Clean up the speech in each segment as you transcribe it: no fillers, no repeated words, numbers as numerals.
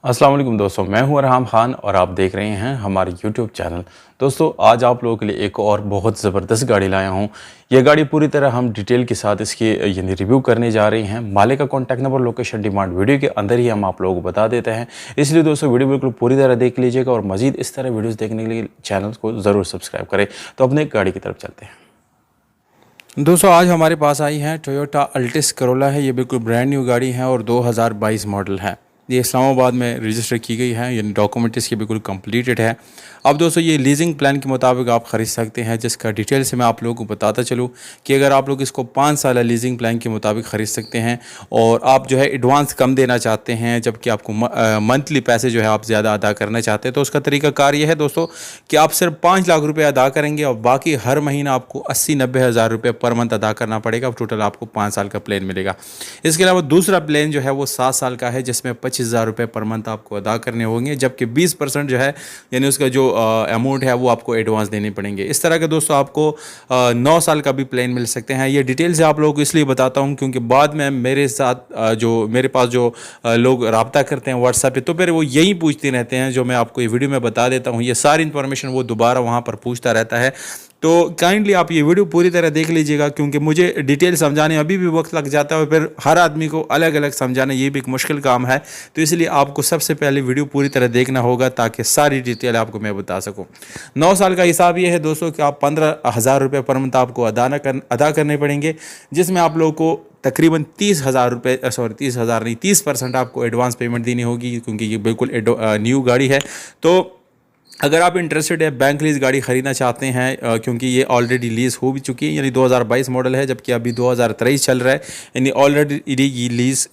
अस्सलाम वालेकुम दोस्तों, मैं हूं अरहम खान और आप देख रहे हैं हमारे यूट्यूब चैनल। दोस्तों आज आप लोगों के लिए एक और बहुत ज़बरदस्त गाड़ी लाया हूं। यह गाड़ी पूरी तरह हम डिटेल के साथ इसकी यानी रिव्यू करने जा रहे हैं। मालिक का contact number, location, demand video के अंदर ही हम आप लोगों को बता देते हैं। इसलिए दोस्तों वीडियो बिल्कुल पूरी तरह देख लीजिएगा और मज़ीद इस तरह वीडियोज़ देखने के लिए चैनल को ज़रूर सब्सक्राइब करें। तो अपने गाड़ी की तरफ चलते हैं। दोस्तों आज हमारे पास आई है टोयोटा अल्टिस करोला है। ये बिल्कुल ब्रांड न्यू गाड़ी है और 2022 मॉडल है। ये इस्लामाबाद में रजिस्टर की गई है, यानी डॉक्यूमेंट इसकी बिल्कुल कंप्लीटेड है। अब दोस्तों ये लीजिंग प्लान के मुताबिक आप ख़रीद सकते हैं, जिसका डिटेल से मैं आप लोगों को बताता चलूँ कि अगर आप लोग इसको 5 साल लीजिंग प्लान के मुताबिक ख़रीद सकते हैं और आप जो है एडवांस कम देना चाहते हैं, जबकि आपको मंथली पैसे जो है आप ज़्यादा अदा करना चाहते हैं, तो उसका तरीक़ाकार ये है दोस्तों कि आप सिर्फ 5 लाख रुपये अदा करेंगे और बाकी हर महीना आपको 80-90 हज़ार रुपये पर मंथ अदा करना पड़ेगा। टोटल आपको 5 साल का प्लान मिलेगा। इसके अलावा दूसरा प्लान जो है वो 7 साल का है, जिसमें 25,000 रुपये पर मंथ आपको अदा करने होंगे, जबकि 20% जो है यानी उसका जो अमाउंट है वो आपको एडवांस देने पड़ेंगे। इस तरह के दोस्तों आपको 9 साल का भी प्लान मिल सकते हैं। ये डिटेल से आप लोगों को इसलिए बताता हूँ क्योंकि बाद में मेरे साथ जो मेरे पास जो लोग रब्ता करते हैं व्हाट्सएप पे, तो फिर वो यही पूछते रहते हैं जो मैं आपको ये वीडियो में बता देता हूँ। ये सारी इन्फॉर्मेशन वो दोबारा वहाँ पर पूछता रहता है। तो काइंडली आप ये वीडियो पूरी तरह देख लीजिएगा, क्योंकि मुझे डिटेल समझाने अभी भी वक्त लग जाता है और फिर हर आदमी को अलग अलग समझाना ये भी एक मुश्किल काम है। तो इसलिए आपको सबसे पहले वीडियो पूरी तरह देखना होगा ताकि सारी डिटेल आपको मैं बता सकूं। 9 साल का हिसाब ये है दोस्तों कि आप 15,000 रुपये पर मंथ आपको अदा करने पड़ेंगे, जिसमें आप लोगों को तकरीबन 30,000 रुपये 30,000 नहीं 30% आपको एडवांस पेमेंट देनी होगी, क्योंकि ये बिल्कुल न्यू गाड़ी है। तो अगर आप इंटरेस्टेड है, बैंक लीज गाड़ी ख़रीदना चाहते हैं, क्योंकि ये ऑलरेडी लीज़ हो भी चुकी है, यानी 2022 मॉडल है, जबकि अभी 2023 चल रहा है, यानी ऑलरेडी ये लीज़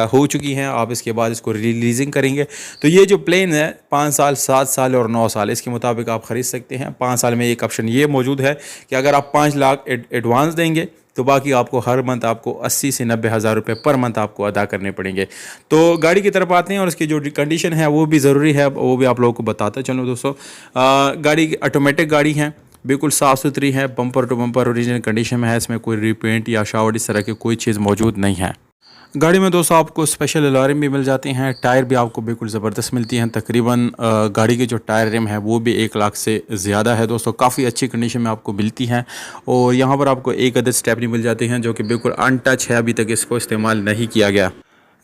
हो चुकी है। आप इसके बाद इसको रिलीजिंग करेंगे तो ये जो प्लान है 5 साल, 7 साल और 9 साल, इसके मुताबिक आप ख़रीद सकते हैं। 5 साल में एक ऑप्शन ये मौजूद है कि अगर आप 5 लाख एडवांस देंगे तो बाकी आपको हर मंथ आपको 80 से 90 हज़ार रुपये पर मंथ आपको अदा करने पड़ेंगे। तो गाड़ी की तरफ आते हैं और इसकी जो कंडीशन है वो भी ज़रूरी है, वो भी आप लोगों को बताता चलो दोस्तों। गाड़ी ऑटोमेटिक गाड़ी है, बिल्कुल साफ़ सुथरी है, bumper to bumper original condition में है। इसमें कोई रीपेंट या शावर इस तरह की कोई चीज़ मौजूद नहीं है। गाड़ी में दोस्तों आपको स्पेशल अलार्म भी मिल जाते हैं। टायर भी आपको बिल्कुल ज़बरदस्त मिलती हैं। तकरीबन गाड़ी के जो टायर रिम है वो भी 1 लाख से ज़्यादा है दोस्तों, काफ़ी अच्छी कंडीशन में आपको मिलती हैं। और यहाँ पर आपको एक अदद स्टेपनी मिल जाती हैं जो कि बिल्कुल अनटच है, अभी तक इसको इस्तेमाल नहीं किया गया।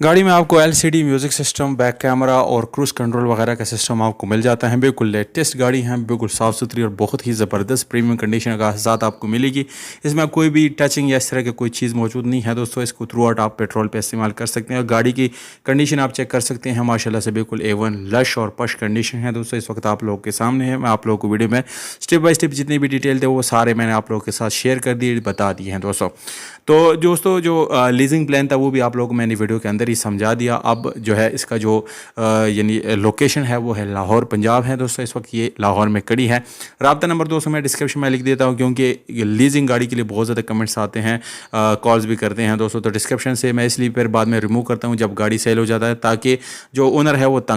गाड़ी में आपको LCD music system, back camera और क्रूज़ कंट्रोल वगैरह का सिस्टम आपको मिल जाता है। बिल्कुल लेटेस्ट गाड़ी है, बिल्कुल साफ़ सुथरी और बहुत ही ज़बरदस्त प्रीमियम कंडीशन का साथ आपको मिलेगी। इसमें कोई भी टचिंग या इस तरह की कोई चीज़ मौजूद नहीं है दोस्तों। इसको थ्रू आउट आप पेट्रोल पे इस्तेमाल कर सकते हैं। गाड़ी की कंडीशन आप चेक कर सकते हैं, माशाल्लाह से बिल्कुल A1 लश और पश कंडीशन है दोस्तों। इस वक्त आप लोगों के सामने है। मैं आप लोगों को वीडियो में स्टेप बाय स्टेप जितनी भी डिटेल थे वो सारे मैंने आप लोगों के साथ शेयर कर दिए, बता दिए हैं दोस्तों। तो दोस्तों जो लीजिंग प्लान था वो भी आप लोगों को मैंने वीडियो के अंदर ही समझा दिया। अब जो है इसका जो यानी लोकेशन है वो है लाहौर पंजाब है दोस्तों। इस वक्त ये लाहौर में खड़ी है। रब्ता नंबर दोस्तों मैं डिस्क्रिप्शन में लिख देता हूँ, क्योंकि लीजिंग गाड़ी के लिए बहुत ज़्यादा कमेंट्स आते हैं, कॉल्स भी करते हैं दोस्तों। तो डिस्क्रिप्शन से मैं इसलिए फिर बाद में रिमूव करता हूँ जब गाड़ी सेल हो जाता है, ताकि जो ओनर है वो तंग